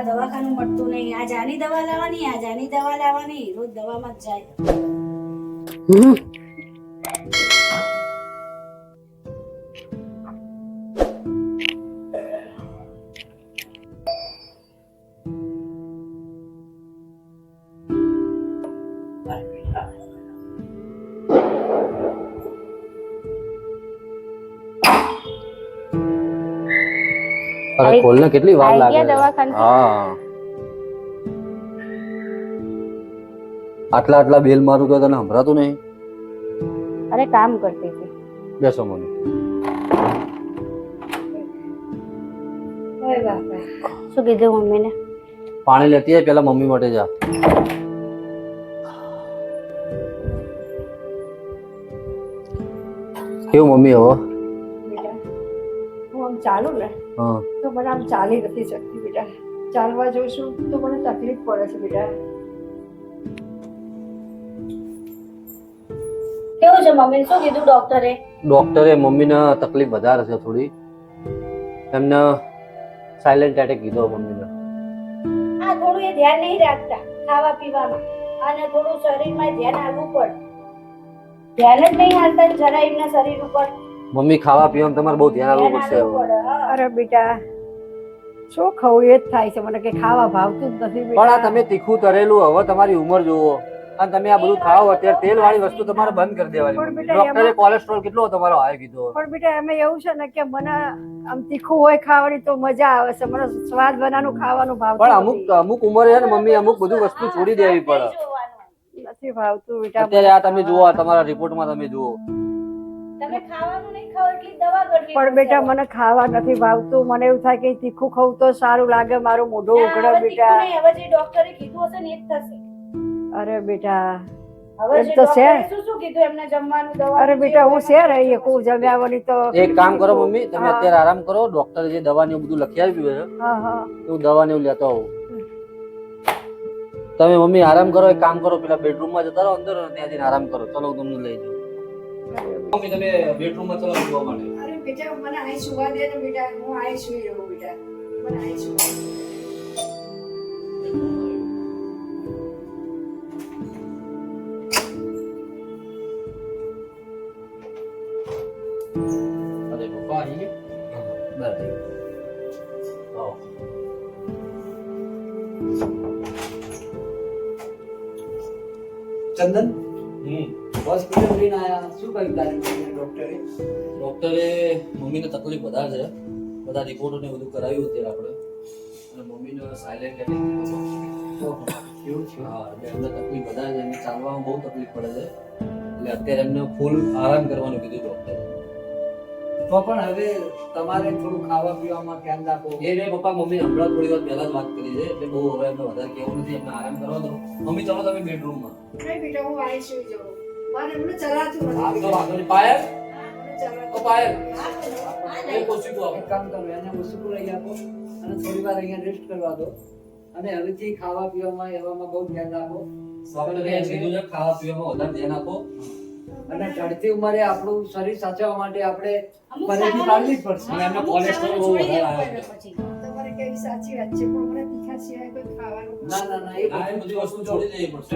દવાખાનું મળતું નહીં. આ જાની દવા લાવવાની, આ જાની દવા લાવવાની, રોજ દવામાં જ જાય. અરે ખોલને કેટલી વાર લાગે. હા, આટલા બેલ મારું તો તને સંભળાતું નહીં. અરે કામ કરતી હતી. બેસો મને. શું કીધું મમ્મીને? પાણી લેતી આય, પેલા મમ્મી માટે જા. કેવું મમ્મી હવે? હું આમ ચાલુ ને હા, તો મને આમ ચાલી નથી શકતી બેટા. ચાલવા જઉં છું તો મને તકલીફ પડે છે બેટા. કેવું છે મમ્મી? શું કીધું ડોક્ટરે? ડોક્ટરે મમ્મીને તકલીફ વધારે છે થોડી. એમને સાયલેન્ટ એટેક કીધો મમ્મીને. આ થોડું એ ધ્યાન નહીં રાખતા ખાવા પીવામાં, અને થોડું શરીરમાં ધ્યાન આપવું પડે. ધ્યાન જ નહીં આપતા જરા એમના શરીર ઉપર. મમ્મી ખાવા પીવામાં તમારે બહુ ધ્યાન આપવું પડશે હવે. અરે બેટા શું ખાવું એ જ થાય છે મને, કે ખાવા ભાવતું જ નથી પણ આ બેટા. તમે તીખું તરેલું, હવે તમારી ઉંમર જોવો અને તમે આ બધું ખાઓ, અત્યારે તેલ વાળી વસ્તુ તમારે બંધ કરી પણ દેવાની. બેટા ડોક્ટરે કોલેસ્ટ્રોલ કેટલો તમારો હાઈ કીધો. પણ બેટા એમાં એવું છે ને કે મને આમ તીખું હોય ખાવાની તો મજા આવે છે, મને સ્વાદ બનાનું ખાવાનું પણ ભાવતું અમુક નથી. અમુક ઉંમરે છે ને મમ્મી, અમુક બધું વસ્તુ છોડી દેવી પડે. નથી ભાવતું બેટા. અત્યારે આ તમે જુઓ, આ તમારા રિપોર્ટમાં તમે જુઓ. તમે ખાવાનું નહીં ખાઓ એટલી દવા કરવી પણ બેટા મને ખાવા નથી ભાવતું. મને એવું થાય કે તીખું ખાવું તો સારું લાગે, મારું મોઢું ઉઘડે બેટા. હવે જે ડોક્ટરે કીધું હશે ને એ જ થશે. અરે બેટા હવે એમ જે તો છે. ડોક્ટરે શું કીધું એમને જમવાનું દવા? અરે બેટા હું છે રહી કહું જમ્યાવાની તો. એક કામ કરો મમ્મી, તમે હા. અત્યારે આરામ કરો. ડોક્ટરે જે દવા ને એવું બધું લખી આપ્યું છે, હા હા એવું દવા ને એવું લેતો આવું. તમે મમ્મી આરામ કરો. એક કામ કરો, પેલા બેડરૂમમાં જતા રહો અંદર, ત્યાં જઈને આરામ કરો. ચલો હું તમને લઈ જાઉં. મમ્મી તમે બેડરૂમમાં ચલો જોવા માટે. અરે બેટા મને અહીં સુવા દે ને બેટા, હું અહીં સુઈ રહું બેટા, મને અહીં સુવા દે. અરે પપ્પા આવી ગયા? બસ ઠીક. આવો. ચંદન હમ. હોસ્પિટલ લઈને આયા, શું કહ્યું તારી મમ્મીને ડોક્ટરે? ડોક્ટરે મમ્મીને તકલીફ વધારે છે. બધા રિપોર્ટો ને બધું કરાવ્યું અત્યારે આપણે, અને મમ્મીને સાયલેન્ટ એટેક કીધો. ઓહો, એવું છે? હા, એટલે એમને તકલીફ વધારે છે. એમને ચાલવામાં બહુ તકલીફ પડે છે. એટલે અત્યારે એમને ફૂલ આરામ કરવાનું કીધું ડોક્ટરે. તો પણ હવે તમારે થોડું ખાવા પીવામાં ધ્યાન રાખો. એ રે પપ્પા, મમ્મી હમણાં થોડી વાર પહેલા જ વાત કરી છે, એટલે બહુ હવે એમને વધારે કહેવું નથી. એમને આરામ કરવા દો. મમ્મી ચલો તમે બેડરૂમમાં. નહીં બેટા હું અહીં સુઈ જાઉં, મારે એમને ચલાતું આ નથી તો બેટા. વાંધો નહીં. પાયલ, મને ચલાતું ઓ પાયલ, હા, એ કોશી કો આવો. એક કામ કરો, એને ઉસકું લઈ આપો અને થોડી વાર અહીંયા રેસ્ટ કરવા દો. અને હવેથી ખાવા પીવામાં એવામાં બહુ ધ્યાન રાખો. ડોક્ટરે એમ કીધું છે, ખાવા પીવામાં વધારે ધ્યાન આપો. અને ચડતી ઉંમરે આપણું શરીર સાચવવા માટે આપણે અમુક પરેજી પાડવી જ પડશે. અને એમને કોલેસ્ટ્રોલ બહુ વધારે આવે છે. તમારે કેવી સાચી વાત છે, પણ મને તીખા સિવાય કોઈ ખાવાનું ના ના ના, એ આ એ બધી વસ્તુ છોડી દેવી પડશે.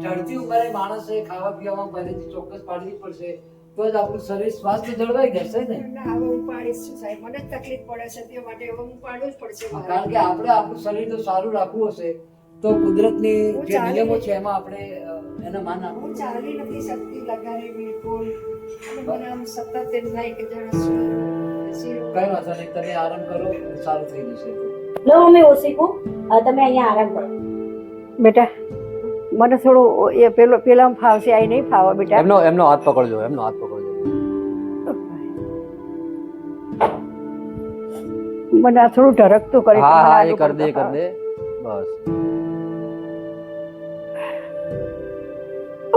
ચડતી ઉંમરે માણસે ખાવા પીવામાં પરેજી ચોક્કસ પાડવી જ પડશે. તો જ આપણું શરીર સ્વાસ્થ્ય જળવાઈ જશે ને. ના, હવે હું પાડીશ છું સાહેબ, મને જ તકલીફ પડે છે તે માટે હવે હું પાડવું જ પડશે મારે. કારણ કે આપણે આપણું શરીર તો સારું રાખવું હશે તો કુદરતની હું જે ચાલી નિયમો રહી. છે એમાં આપણે એને માન આપવું. હું ચાલી નથી શકતી લગાડી બિલકુલ, અને મને આમ સતત એમ થાય કે જાણે સૂઈ રહું, બેસી રહું. કઈ વાંધો નહીં, તમે આરામ કરો, સારું થઈ જશે. લો મમ્મી ઓશીકું, તમે અહીંયા આરામ કરો. બેટા મને થોડું એ પેલા ફાવશે, આ નહીં ફાવે બેટા. એમનો હાથ પકડજો, એમનો હાથ પકડજો. મને આ થોડું ઢરકતું કરી હા હા, એ કર દે, કર દે. બસ.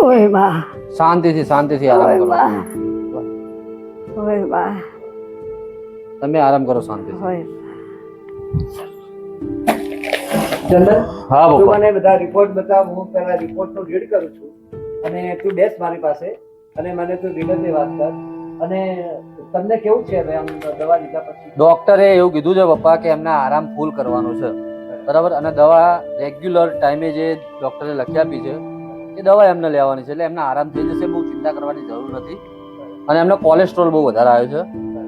ઓય માં, શાંતિથી આરામ ઓય કરો. માં, ઓય માં, તમે આરામ કરો શાંતિથી. ઓય. ચંદન, હા તું પપ્પા. મને બધા રિપોર્ટ બતાવ. હું પહેલા રિપોર્ટનું રીડ કરું છું અને તું બેસ મારી પાસે અને મને તું વિગતે વાત કર. અને તમને કેવું છે હવે આમ દવા લીધા પછી? ડોક્ટરે એવું કીધું છે પપ્પા કે એમને આરામ ફૂલ કરવાનો છે. બરાબર, અને દવા રેગ્યુલર ટાઈમે જે ડોક્ટરે લખી આપી છે એ દવા એમને લેવાની છે, એટલે એમને આરામ થઈ જશે, બહુ ચિંતા કરવાની જરૂર નથી. અને એમને કોલેસ્ટ્રોલ બહુ વધારે આવ્યો છે,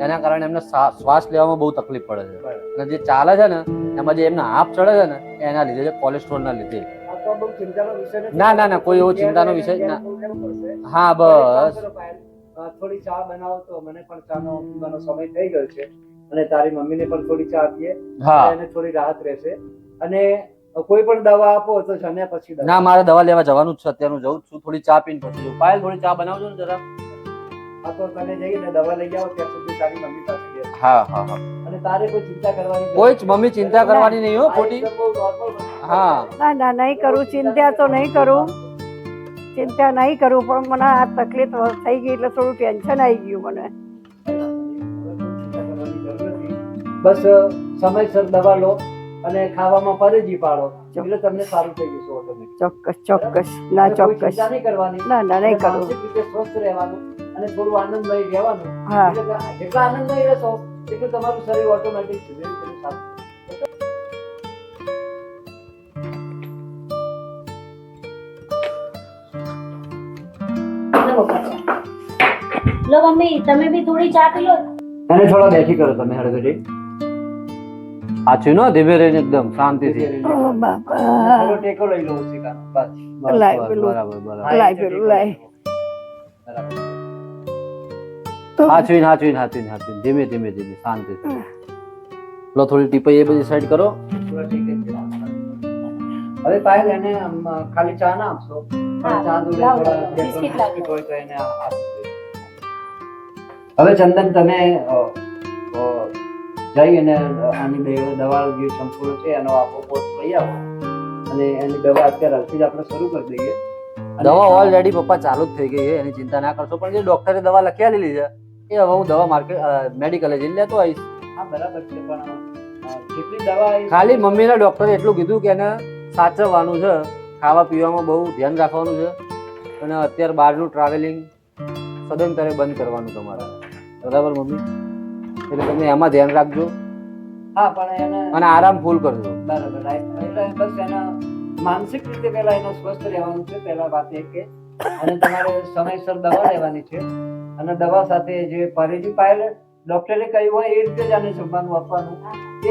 એના કારણે એમને શ્વાસ લેવામાં બહુ તકલીફ પડે છે. અને જે ચાલે છે ને એમાં જે એમને હાફ ચડે છે ને એના લીધે છે, કોલેસ્ટ્રોલના લીધે. આ તો બહુ ચિંતાનો વિષય નથી. ના, કોઈ એવો ચિંતાનો વિષય ના. હા, એક બસ. કામ કરો પાયલ, થોડી ચા બનાવો તો મને પણ ચાનો પીવાનો સમય થઈ ગયો છે અને તારી મમ્મીને પણ થોડી ચા આપીએ, હા. એને થોડી રાહત રહેશે. અને કોઈ પણ દવા આપો તો જમ્યા પછી દવા. ના, મારે દવા લેવા જવાનું જ છે, અત્યારે હું જઉં જ છું. થોડી ચા પીને પછી જઉં. પાયલ, થોડી ચા બનાવજો ને જરા. આ તો તને જઈને દવા લઈ આવો ત્યાં સુધી તારી મમ્મી પાસે બેસ. હા. અને તારે કોઈ ચિંતા કરવાની જરૂર કોઈ જ મમ્મી ચિંતા કરવાની નહીં હો ખોટી. આ એકદમ બહુ normal વસ્તુ છે. હા. ના નહીં કરું, ચિંતા તો નહીં કરું, ચિંતા નહીં કરું, પણ મને આ તકલીફ થઈ ગઈ એટલે થોડું ટેન્શન આવી ગયું મને. બસ સમયસર દવા લો અને ખાવામાં પરેજી પાડો એટલે તમને સારું થઈ જશે ઓટોમેટિક. ચોક્કસ ના કોઈ ચોક્કસ ચિંતા નહીં કરવાની. ના નહીં અને કરું. માનસિક રીતે સ્વસ્થ રહેવાનું અને થોડું આનંદમય રહેવાનું. હા. એટલે જેટલા આનંદમય રહેશો એટલું તમારું શરીર ઓટોમેટિક ધીરે ધીરે સારું લો મમ્મી, તમે બી થોડી ચા પી લો. એને થોડા બેઠી કરો તમે હળગડી. આછું ને ધીમે રહીને એકદમ શાંતિથી. ઓ બાપા, થોડો ટેકો લઈ લો ઓશિકાનો. બસ બસ, લાય બસ, પેલું. બરાબર. હા, લાય એ રીતે પેલું, લાય. બરાબર. હાચવીને ધીમે શાંતિથી. લો થોડી ટીપાઈ એ બધી સાઈડ કરો. થોડા ટેકે છે. હવે પાયલ એને ખાલી ચા ના આપશો, હા, ચા જોડે લાવો, થોડા લાવો. બે બિસ્કિટ ત્રણ લાવો. બિસ્કિટ હોય તો એને આપો. હવે ચંદન તમે જઈ અને આની દવા જે સંપૂર્ણ છે એનો આપો કોર્સ લઈ આવો અને એની દવા અત્યારે હાલથી જ આપણે શરૂ કરી દઈએ. અને દવા ઓલરેડી પપ્પા ચાલુ જ થઈ ગઈ છે, એની ચિંતા ના કરશો. પણ જે ડોક્ટરે દવા લખી આલેલી છે એ હવે હું દવા મેડિકલે જઈને લેતો આવીશ. હા બરાબર છે, પણ જેટલી દવા એ ખાલી મમ્મીના ડોક્ટરે એટલું કીધું કે એને સાચવવાનું છે, ખાવા પીવામાં બહુ ધ્યાન રાખવાનું છે, અને અત્યારે બહારનું ટ્રાવેલિંગ સદંતરે બંધ કરવાનું તમારે. બરાબર મમ્મી? એટલે તમે એમાં ધ્યાન રાખજો હા પણ એને અને આરામ ફૂલ કરજો. બરાબર right. એટલે બસ એના માનસિક રીતે પહેલા એને સ્વસ્થ રહેવાનું છે, પહેલા વાત એ કે અને તમારે સમયસર દવા લેવાની છે અને દવા સાથે જે પરેજી પાયેલ ડોક્ટરે કહ્યું હોય એ રીતે જ આને જમવાનું આપવાનું,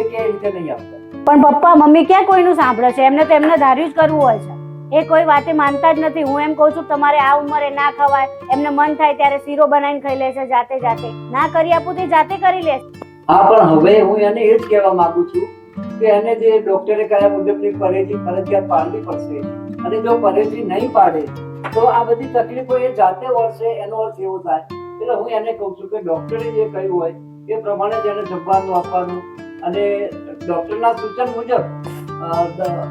એ કે રીતે નહીં આપતા. પણ પપ્પા મમ્મી ક્યાં કોઈનું સાંભળે છે? એમને તો એમને ધાર્યું જ કરવું હોય છે. એ કોઈ વાતે માનતા જ નથી. હું એમ કહું છું તમારે આ ઉંમરે ના ખવાય, એમને મન થાય ત્યારે શીરો બનાવીને ખાઈ લે છે જાતે. ના કરી આપું તે જાતે કરી લે. હા પણ હવે હું એને એ જ કહેવા માંગુ છું કે એને જે ડોક્ટરે કયા મુજબની પરેજી ફરજિયાત પાડવી પડશે અને જો પરેજી નહીં પાડે તો આ બધી તકલીફો એ જાતે વળશે, એનો અર્થ એવો થાય. એટલે હું એને કહું છું કે ડોક્ટરે જે કહ્યું હોય એ પ્રમાણે જ એને જમવાનું આપવાનું અને ડોક્ટરના સૂચન મુજબ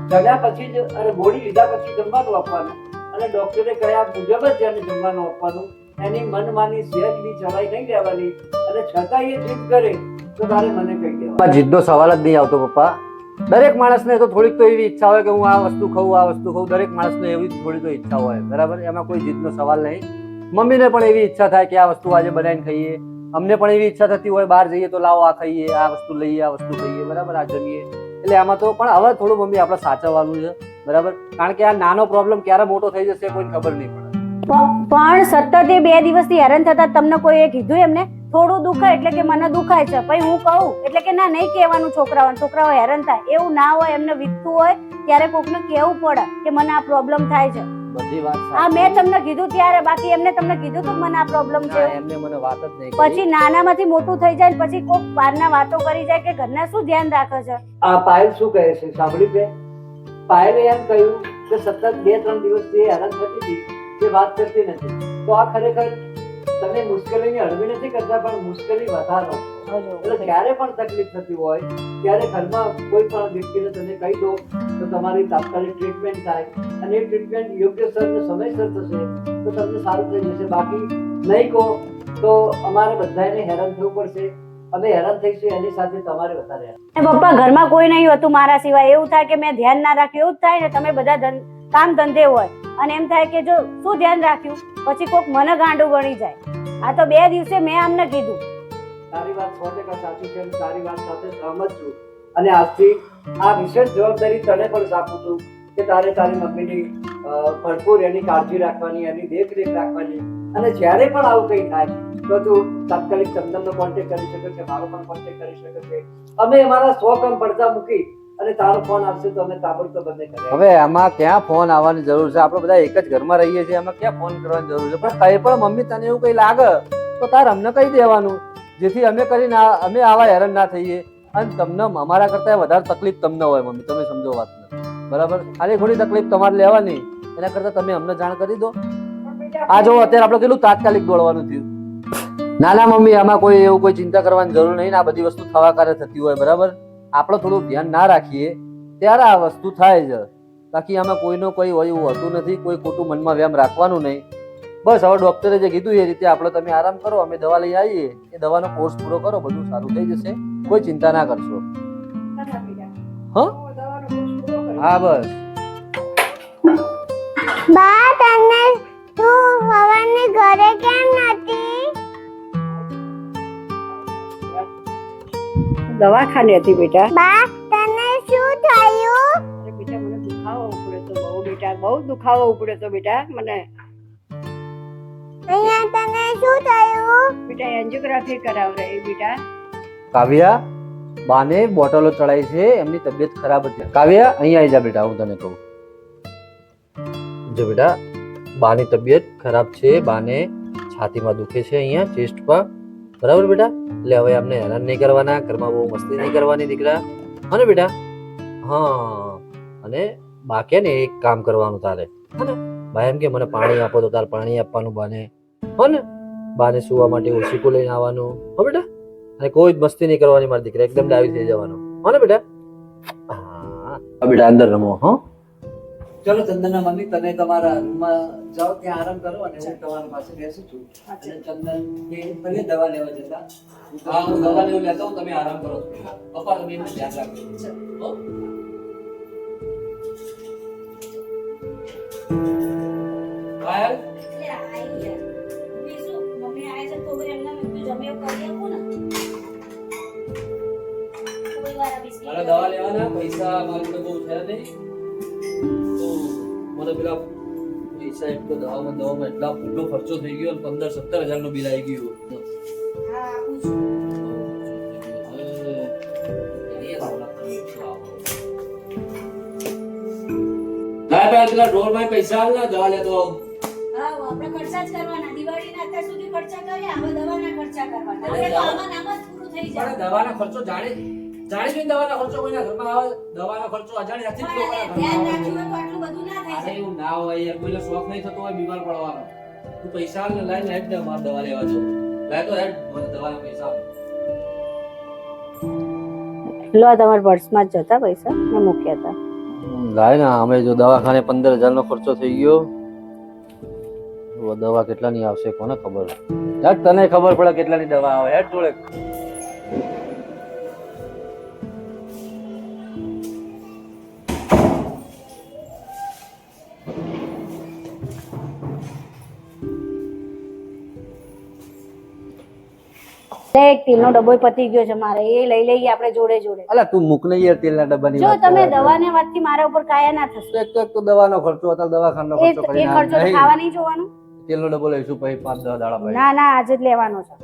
જમ્યા પછી જ અને ગોળી લીધા પછી જમવાનું આપવાનું અને ડોક્ટરે કયા મુજબ જ એને જમવાનું આપવાનું. એની મનમાની સહેજ બી ચલાઈ નહીં લેવાની અને છતાં એ જીદ કરે તો તારે મને કહી દેવાનું. જીદનો સવાલ જ નહીં આવતો પપ્પા. દરેક માણસને તો થોડીક તો એવી ઈચ્છા હોય કે હું આ વસ્તુ ખાઉં. દરેક માણસને એવી થોડી તો ઈચ્છા હોય, બરાબર? એમાં કોઈ જીદનો સવાલ નહીં. મમ્મીને પણ એવી ઈચ્છા થાય કે આ વસ્તુ આજે બનાવીને ખાઈએ, અમને પણ એવી ઈચ્છા થતી હોય બહાર જઈએ તો લાવો આ ખાઈએ, આ વસ્તુ લઈએ, આ વસ્તુ ખાઈએ, બરાબર? આ જમીએ. એટલે આમાં તો પણ હવે થોડું મમ્મી આપણે સાચવવાનું છે, બરાબર? કારણ કે આ નાનો પ્રોબ્લેમ ક્યારે મોટો થઈ જશે કોઈને ખબર નહીં પડે. પણ સતત એ 2 દિવસથી હેરાન થતા તમને કોઈએ કીધું એમને? થોડું દુખાય એટલે કે મને દુખાય છે, પછી હું કહું એટલે કે ના, નહીં કહેવાનું. છોકરાઓ હેરાન થાય એવું ના હોય. એમને વીતતું હોય ત્યારે કોકને કહેવું પડે કે મને આ પ્રોબ્લેમ થાય છે. બધી વાત આ મેં તમને કીધું ત્યારે, બાકી એમને તમને કીધું તું મને આ પ્રોબ્લેમ છે. એમને મને વાત જ નહીં કરી. પછી નાનામાંથી મોટું થઈ જાય ને પછી કોક બહારના વાતો કરી જાય કે ઘરના શું ધ્યાન રાખે છે. આ પાયલ શું કહે છે સાંભળ્યું તે? પાયલે એમ કહ્યું કે સતત 2-3 દિવસથી હેરાન થતી હતી, તે વાત કરતી નથી. તો આ ખરેખર તમે મુશ્કેલીની હળવી નથી કરતા પણ મુશ્કેલી વધારો. એટલે જ્યારે પણ તકલીફ થતી હોય ત્યારે ઘરમાં કોઈ પણ વ્યક્તિને તમે કહી દો તો તમારી તાત્કાલિક ટ્રીટમેન્ટ થાય અને એ ટ્રીટમેન્ટ યોગ્ય સમયસર થશે તો તમને સારું થઈ જશે. બાકી નહીં કહો તો અમારે બધાને હેરાન થવું પડશે. અમે હેરાન થઈશું એની સાથે તમારે વધારે હેરાન. પપ્પા ઘરમાં કોઈ નહીં હોતું મારા સિવાય. એવું થાય કે મેં ધ્યાન ના રાખ્યું, એવું જ થાય ને. તમે બધા કામ ધંધે હોય અને એમ થાય કે જો શું ધ્યાન રાખ્યું, પછી કોક મને ગાંડું ગણી જાય. આ તો 2 દિવસે મેં આમને કીધું. તારી વાત 100% સાચી છે અને તારી વાત સાથે સહમત છું અને આજથી આ વિશેષ જવાબદારી તને પણ આપું છું કે તારે તારી મમ્મીની ભરપૂર એની કાળજી રાખવાની, એની દેખરેખ રાખવાની. અને જ્યારે પણ આવું કંઈ થાય તો તું તાત્કાલિક ચંદનનો કોન્ટેક્ટ કરી શકે છે, મારો પણ કોન્ટેક્ટ કરી શકે છે. અમે અમારા 100 કામ પડતા મૂકી અને તારો ફોન આવશે તો અમે તાબડતોબ બંને કરીએ. હવે આમાં ક્યાં ફોન આવવાની જરૂર છે? આપણે બધા એક જ ઘરમાં રહીએ છીએ, આમાં ક્યાં ફોન કરવાની જરૂર છે? પણ કઈ પણ મમ્મી તને એવું કઈ લાગે તો તાર અમને કહી દેવાનું, જેથી અમે કરીને અમે આવા હેરાન ના થઈએ અને તમને અમારા કરતા વધારે તકલીફ તમને હોય મમ્મી, તમે સમજો વાતને, બરાબર? ખાલી થોડી તકલીફ તમારે લેવાની, એના કરતા તમે અમને જાણ કરી દો. આ જો અત્યારે આપણે કેટલું તાત્કાલિક દોડવાનું થયું. ના ના મમ્મી, આમાં કોઈ એવું કોઈ ચિંતા કરવાની જરૂર નહીં. આ બધી વસ્તુ થવા કારણે થતી હોય, બરાબર? આપણે થોડું ધ્યાન ના રાખીએ ત્યારે આ વસ્તુ થાય છે. બાકી આમાં કોઈનો કોઈ હોય એવું હોતું નથી. કોઈ ખોટું મનમાં વ્યામ રાખવાનું નહીં. બસ હવે ડોક્ટરે જે કીધું એ રીતે આપણે તમે આરામ કરો, અમે દવા લઈ આવીએ, એ દવાનો કોર્સ પૂરો કરો, બધું સારું થઈ જશે. કોઈ ચિંતા ના કરશો. હા હા બસ. બા તને તું હવાની ઘરે કેમ નથી? દવાખાને હતી બેટા. બા તને શું થયું? અરે બેટા મને દુખાવો ઉપડ્યો તો બહુ બેટા, બહુ દુખાવો ઉપડ્યો તો બેટા મને. અહીંયા તને શું થયું? બેટા એન્જિયોગ્રાફી કરાવરાઈ બેટા. કાવ્યા, બાને બોટલો ચડાઈ છે, એમની તબિયત ખરાબ હતી. કાવ્યા અહીં આવી જા બેટા, હું તને કહું. જો બેટા, બાની તબિયત ખરાબ છે, બાને છાતીમાં દુખે છે, અહીંયા ચેસ્ટ પર, બરાબર બેટા? એટલે હવે આપણે હેરાન નહીં કરવાના, ઘરમાં બહુ મસ્તી નહીં કરવાની દીકરા, હા ને બેટા? હા, અને બા કે ને એક કામ કરવાનું તારે, હા ને? બા એમ કે મને પાણી આપો તો તારે પાણી આપવાનું બાને, હો ને? બાને સુવા માટે ઓશીકું લઈને આવવાનું, હો બેટા? અને કોઈ જ મસ્તી નહીં કરવાની મારી દીકરા, એકદમ ડાવી થઈ જવાનું, હો ને બેટા? હા બેટા, અંદર રમો. હો ચલો ચંદનના મમ્મી, તમે તમારા રૂમમાં જાઓ, ત્યાં આરામ કરો અને હું તમારા પાસે બેસું છું. અને ચંદન કે ભલે દવા લેવા જતા. હા, હું દવા લેવા લેતો હું, તમે આરામ કરો. પપ્પા તમે એનું ધ્યાન રાખજો. હો? પાયલ, એટલે આઈ ગયા. બીજું મમ્મી આય છે તો પછી એમને મેં કીધું જમે એવું કરી આપું ને. કોઈ વાર બિસ્કિટ મારે દવા લેવાના પૈસા મારી તો બહુ છે નહીં, તો મને પેલા પૈસા એક તો દવામાં એટલા પૂરો ખર્ચો થઈ ગયો, 15-17 હજારનું બિલ આવી ગયું. હા આપું છું. પેલા ઢોરમાં પૈસા આવ ને દવા લેતો આવું. હા આપણે ખર્ચા જ કરવાના. દિવાળીના અત્યાર સુધી ખર્ચા કર્યા, હવે દવાના ખર્ચા કરવાના. હવે તો આમાં નામ જ પૂરું થઈ જાય. પણ દવાનો ખર્ચો જાણી જોઈને દવાનો ખર્ચો કોઈના ઘરમાં આવે? દવાનો ખર્ચો અજાણી નથી જ લોકોના ધ્યાન ઘરમાં આવે. રાખ્યું હોય તો આટલું બધું ના થાય અરે છે. એવું ના હોય યાર, કોઈને શોખ નહીં થતો હોય બીમાર પડવાનો. તું પૈસા આલ ને લાઈને હેડ દે, મારે દવા લેવા જવું. લાય તો હેડ, મને દવાના પૈસા આપ. લો તમારા પર્સમાં જ જતા પૈસા મેં મૂક્યા હતા. લાય ને, અમે જો દવાખાને 15,000 નો ખર્ચો થઈ ગયો. દવા કેટલાની આવશે કોને ખબર? યાર તને ખબર પડે કેટલાની દવા આવે? હેડ જોડે. એક તેલનો ડબ્બો પતી ગયો છે મારે, એ લઈ લઈએ આપણે જોડે જોડે. અલા તું મૂક ને યાર, તેલના ડબ્બાની જો વાત તમે કરે. દવાને વાતથી મારા ઉપર કાયા ના થશો. એક તો દવાનો ખર્ચો હતો, દવાખાનો એ ખર્ચો એ કરીને ખર્ચો તો ખાવા નહીં જોવાનું. તેલનો ડબ્બો લઈશું પછી 5-10 દાડા પછી. ના ના આજે જ લેવાનો છે,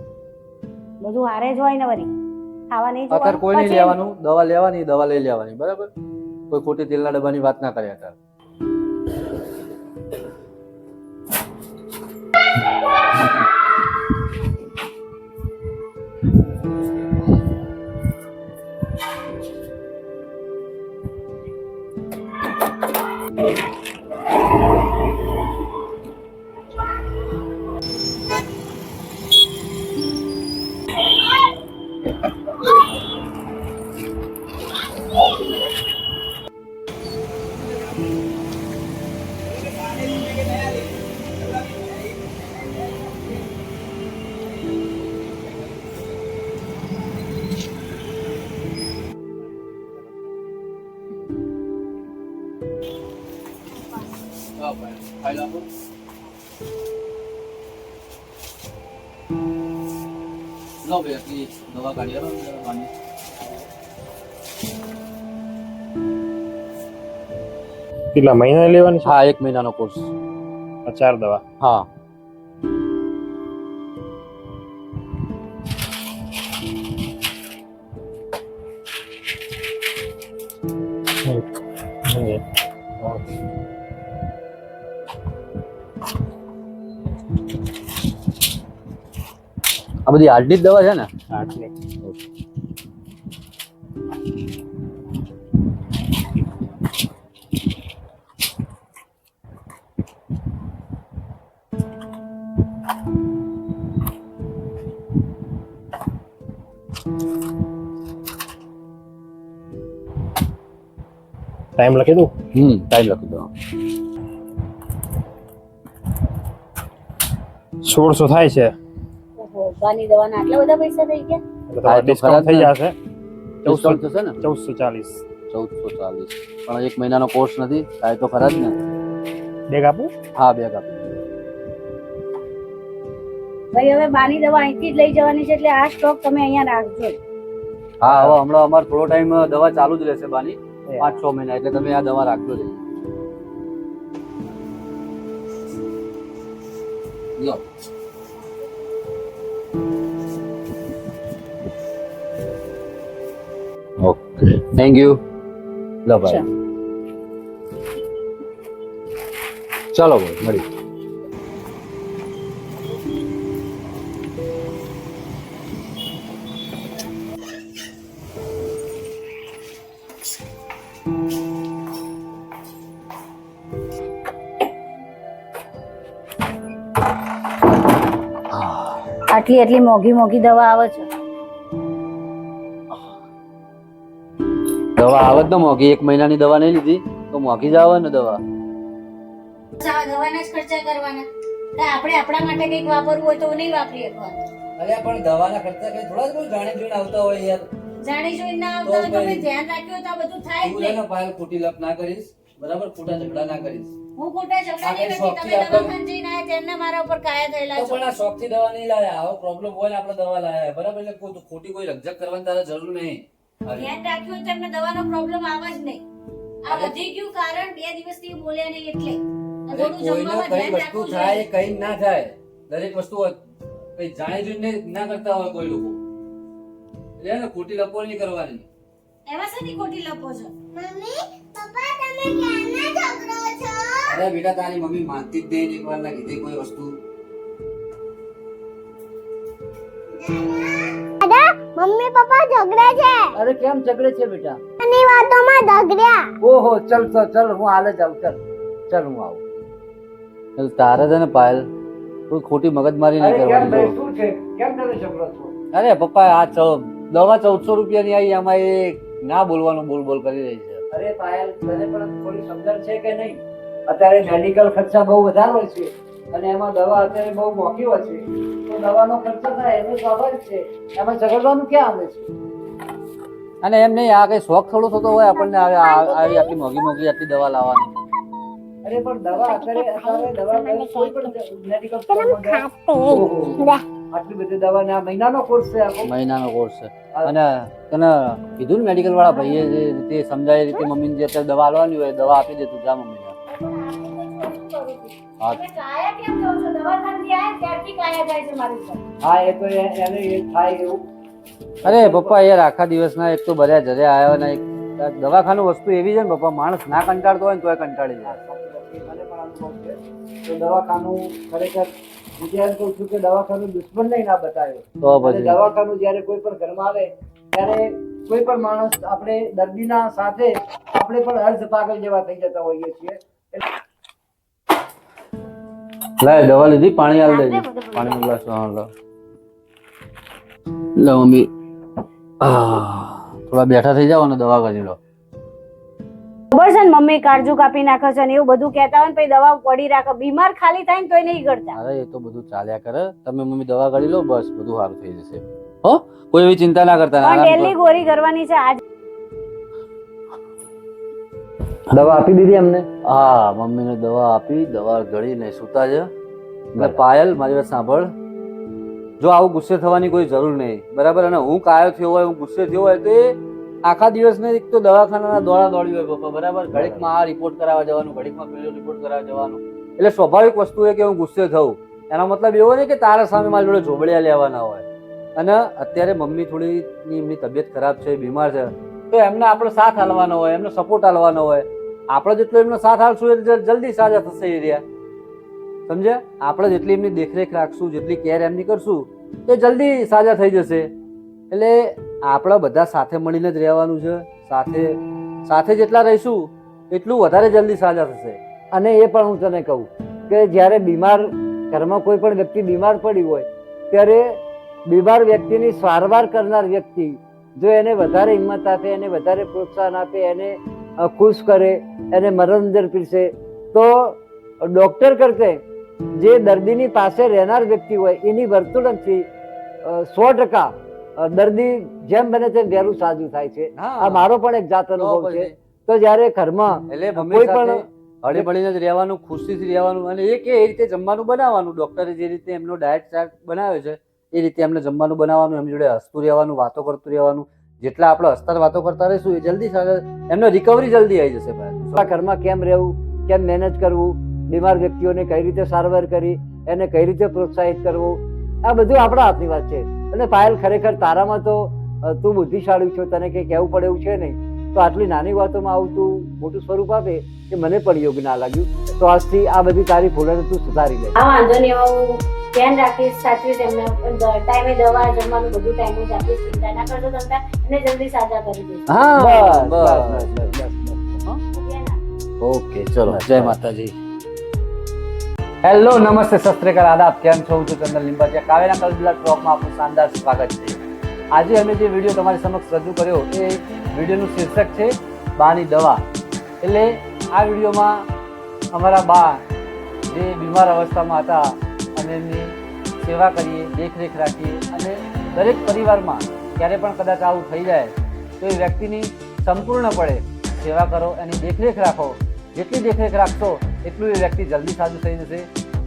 બધું હારે જ હોય ને વળી ખાવા નહીં અત્યારે કોઈ નહીં પછી લેવાનું, દવા લેવાની, દવા લઈ લેવાની, બરાબર? કોઈ ખોટી તેલના ડબ્બાની વાત ના કરે અત્યારે. લો ભાઈ, આટલી દવા કાઢી આલો ને દવાની. કેટલા મહિના લેવાની છે? હા 1 મહિનાનો કોર્સ. આ 4 દવા. હા આ બધી હાર્ટની જ દવા છે ને? આટલી. ટાઈમ લખી દઉં? ટાઈમ લખી દો. 1600 થાય છે. ઓહો, બાની દવાના આટલા બધા પૈસા થઈ ગયા? એટલે તમારે ડિસ્કાઉન્ટ થઈ જશે. ડિસ્કાઉન્ટ થશે ને? 1440. 1440. પણ 1 મહિનાનો કોર્સ નથી, થાય તો ખરા જ ને. બેગ આપું? હા બેગ આપી. ભાઈ હવે બાની દવા અહીંથી જ લઈ જવાની છે એટલે આ સ્ટોક તમે અહીંયા રાખજો. હા હવે હમણાં અમારે થોડો ટાઈમ દવા ચાલુ જ રહેશે બાની, 5-6 મહિના, એટલે તમે આ દવા રાખજો જ. લો ઓકે થેન્ક યુ. લો ભાઈ ચાલો ભાઈ મળી. આટલી આટલી મોંઘી મોંઘી દવા આવે છે. દવા આવે જ ને મોંઘી, 1 મહિનાની દવા નહીં લીધી તો મોંઘી જ આવે ને દવા. દવાના જ ખર્ચા કરવાના. આપણે આપણા માટે કંઈક વાપરવું હોય તો નહીં વાપરી શકવાનું. અરે પણ દવાના ખર્ચા કઈ થોડા જ જાણી જોઈને આવતા હોય યાર. જાણી જોઈને ના આવતા હોય તો ભાઈ ધ્યાન રાખ્યું તો આ બધું થાય જ તું નહીં. એનો પાયલ ખોટી લપ ના કરીશ, બરાબર? ખોટા ઝઘડા ના કરીશ. હું ખોટા ઝઘડા નહીં કરતી. તમે દવાખાને જઈને આયા તેમના મારા ઉપર કાયા થયેલા તો છો. પણ આ શોખથી દવા નહીં લાયા, આવો પ્રોબ્લેમ હોય ને આપણે દવા લાયા, બરાબર? એટલે ખોટી કોઈ રકઝક કરવાની તારે જરૂર નહીં. ધ્યાન રાખ્યું હોય તો એમને દવાનો પ્રોબ્લેમ આવે જ નહીં. આ વધી ગયું કારણ 2 દિવસથી બોલ્યા નહીં એટલે. આ અરે થોડું કોઈને જમવામાં કઈ ધ્યાન વસ્તુ રાખવું થાય જોઈએ. કઈ ના થાય, દરેક વસ્તુ કઈ જાણી જોઈને ના કરતા હોય કોઈ લોકો. એટલે ને ખોટી લપો નહીં કરવાની. એમાં શેની ખોટી લપો છો? મમ્મી પપ્પા તમે ક્યારના ઝઘડો છો? અરે બેટા તારી મમ્મી માનતી જ નહીં, એકવાર ના કીધી કોઈ વસ્તુ. દાદા મમ્મી પપ્પા ઝઘડે છે. અરે કેમ ઝઘડે છે બેટા? આની વાતોમાં ઝઘડ્યા. ઓહો ચલ તો ચલ હું હાલે જાઉં, ચલ હું આવું. એટલે તારે છે ને પાયલ કોઈ ખોટી મગજમારી નહીં અરે કેમ કરવાની. ભાઈ જો. શું છે? કેમ તમે ઝઘડો છો? અરે પપ્પા આ દવા 1400 રૂપિયાની આવી, આમાં એ ના બોલવાનું બોલ કરી રહી છે. અરે પાયલ તને પણ થોડી સમજણ છે કે નહીં? અત્યારે મેડિકલ ખર્ચા બહુ વધારે હોય છે અને એમાં દવા અત્યારે બહુ મોંઘી હોય છે, તો દવાનો ખર્ચો થાય એનો સ્વાભાવિક છે, એમાં ઝઘડવાનું ક્યાં આવે છે? અને એમ નહીં, આ કઈ શોખ થોડો થતો હોય આપણને આવી આટલી મોંઘી આટલી દવા લાવવાની. અરે પણ દવા અત્યારે દવા કોઈ પણ મેડિકલ સ્ટોરમાં જાય. ઓહો, આટલી બધી દવા ને આ મહિનાનો કોર્સ છે આખો. મહિનાનો કોર્સ છે. અને તને કીધું ને મેડિકલ વાળા ભાઈએ જે રીતે સમજાય એ રીતે મમ્મીને જે અત્યારે દવા લાવવાની હોય દવા આપી દે, તું જા મમ્મીને. હા તમે કાયા કેમ કહો છો? દવાખાનેથી આયા ત્યારથી કાયા જાય છે મારી ઉપર. હા એ તો એને એ થાય એવું. અરે પપ્પા યાર આખા દિવસના એક તો બધા જરે આવ્યા ને એક દવાખાનું વસ્તુ એવી છે ને પપ્પા, માણસ ના કંટાળતો હોય ને તોય કંટાળી જાય. મને પણ અનુભવ છે તો દવાખાનું ખરેખર વિદ્યાર્થી કહું છું કે દવાખાનું દુશ્મન નહીં ના બતાવ્યો. તો અને પછી દવાખાનું જ્યારે કોઈ પણ ઘરમાં આવે ત્યારે કોઈ પણ માણસ આપણે દર્દીના સાથે આપણે પણ અર્ધ પાગલ જેવા થઈ જતા હોઈએ છીએ. લાય દવા લીધી, પાણી હાલ દેજે. પાણીનો ગ્લાસ લો મમ્મી. થોડા બેઠા થઈ જાવ અને દવા કરી લો. ખબર છે ને મમ્મી કાળજુ કાપી નાખે છે ને એવું બધું કહેતા હોય ને પછી દવા પડી રાખે. બીમાર ખાલી થાય ને તોય નહીં કરતા. અરે એ તો બધું ચાલ્યા કરે, તમે મમ્મી દવા કરી લો, બસ બધું સારું થઈ જશે. હો કોઈ એવી ચિંતા ના કરતા. પણ ડેલી ગોળી કરવાની છે. આજ દવા આપી દીધી અમને? હા મમ્મીને દવા આપી, દવા ગળીને સુતા છે. એટલે પાયલ મારી વાત સાંભળ, જો આવું ગુસ્સે થવાની કોઈ જરૂર નહીં, બરાબર? અને હું કાયો થયો હોય, હું ગુસ્સે થયો હોય તો એ આખા દિવસને એક તો દવાખાનાના દોડા દોડી હોય પપ્પા, બરાબર? ઘડીકમાં આ રિપોર્ટ કરાવવા જવાનું, ઘડીકમાં પેલો રિપોર્ટ કરાવવા જવાનું. એટલે સ્વાભાવિક વસ્તુ છે કે હું ગુસ્સે થઉં. એનો મતલબ એવો નહીં કે તારા સામે મારી જોડે ઝોબડિયા લેવાના હોય. અને અત્યારે મમ્મી થોડી એમની તબિયત ખરાબ છે, બીમાર છે, તો એમને આપણો સાથ હાલવાનો હોય, એમનો સપોર્ટ હાલવાનો હોય. આપણે જેટલો એમનો સાથ હાલશું એટલે જલ્દી સાજા થશે એ રહ્યા, સમજ્યા? આપણે જેટલી એમની દેખરેખ રાખશું, જેટલી કેર એમની કરશું, તો જલ્દી સાજા થઈ જશે. એટલે આપણે બધા સાથે મળીને જ રહેવાનું છે. સાથે જેટલા રહીશું એટલું વધારે જલ્દી સાજા થશે. અને એ પણ હું તને કહું કે જ્યારે ઘરમાં કોઈ પણ વ્યક્તિ બીમાર પડી હોય ત્યારે બીમાર વ્યક્તિની સારવાર કરનાર વ્યક્તિ જો એને વધારે હિંમત આપે, એને વધારે પ્રોત્સાહન આપે, એને ખુશ કરે, એને મનોરંજન પીરસે, તો ડોક્ટર કરતે જે દર્દીની પાસે રહેનાર વ્યક્તિ હોય એની વર્તણૂકથી 100% દર્દી જેમ બને તેમ વહેલું સાજું થાય છે. આ મારો પણ એક જાત અનુભવ છે. તો જ્યારે ઘરમાં એટલે કોઈ મમ્મી પણ સાથે હળી મળીને જ રહેવાનું, ખુશીથી રહેવાનું. અને એ રીતે જમવાનું બનાવવાનું. ડોક્ટરે જે રીતે એમનો ડાયટ ચાર્ટ બનાવ્યો છે એ રીતે એમને જમવાનું બનાવવાનું, એમની જોડે હસતું રહેવાનું, વાતો કરતું રહેવાનું. જેટલા આપણે હસતા વાતો કરતા રહીશું એ જલ્દી એમનો રિકવરી જલ્દી આવી જશે. આપણા ઘરમાં કેમ રહેવું, કેમ મેનેજ કરવું, બીમાર વ્યક્તિઓને કઈ રીતે સારવાર કરી, એને કઈ રીતે પ્રોત્સાહિત કરવું, આ બધું આપણા હાથની વાત છે. અને પાયલ, ખરેખર તારામાં તો તું બુદ્ધિશાળી છો, તને કંઈ કહેવું પડે એવું છે નહીં. તો આટલી નાની વાતોમાં આવું તું મોટું સ્વરૂપ આપે એ મને પણ યોગ્ય ના લાગ્યું. તો આજથી આ બધી તારી ભૂલોને તું સુધારી લે. હા, વાંધો નહીં. હું ધ્યાન રાખીશ, સાચવીશ એમને. ટાઈમે દવા, જમવાનું બધું ટાઈમે જ આપીશ. ચિંતા ના કરશો તમે, એને જલ્દી સાજા કરી દઈશ. હા, બસ. ઓકે, ચલો, જય માતાજી. હેલો, નમસ્તે, સત શ્રી અકાલ, આદાબ. કેમ છો? હું છું ચંદન લીંબાચિયા. કાવ્યના કલબલા ટોકમાં આપનું શાનદાર સ્વાગત છે. આજે અમે જે વિડીયો તમારી સમક્ષ રજૂ કર્યો એ વિડીયોનું શીર્ષક છે બાની દવા. એટલે આ વિડીયોમાં અમારા બા જે બીમાર અવસ્થામાં હતા અને એમની સેવા કરીએ, દેખરેખ રાખીએ. અને દરેક પરિવારમાં ક્યારે પણ કદાચ આવું થઈ જાય તો એ વ્યક્તિની સંપૂર્ણપણે સેવા કરો, એની દેખરેખ રાખો. જેટલી દેખરેખ રાખશો એટલું એ વ્યક્તિ જલ્દી સાજું થઈ જશે.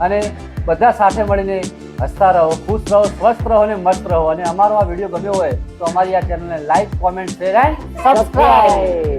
અને બધા સાથે મળીને હસતા રહો, ખુશ રહો, સ્વસ્થ રહો અને મસ્ત રહો. અને અમારો આ વિડીયો ગમ્યો હોય તો અમારી આ ચેનલને like, comment, share and subscribe.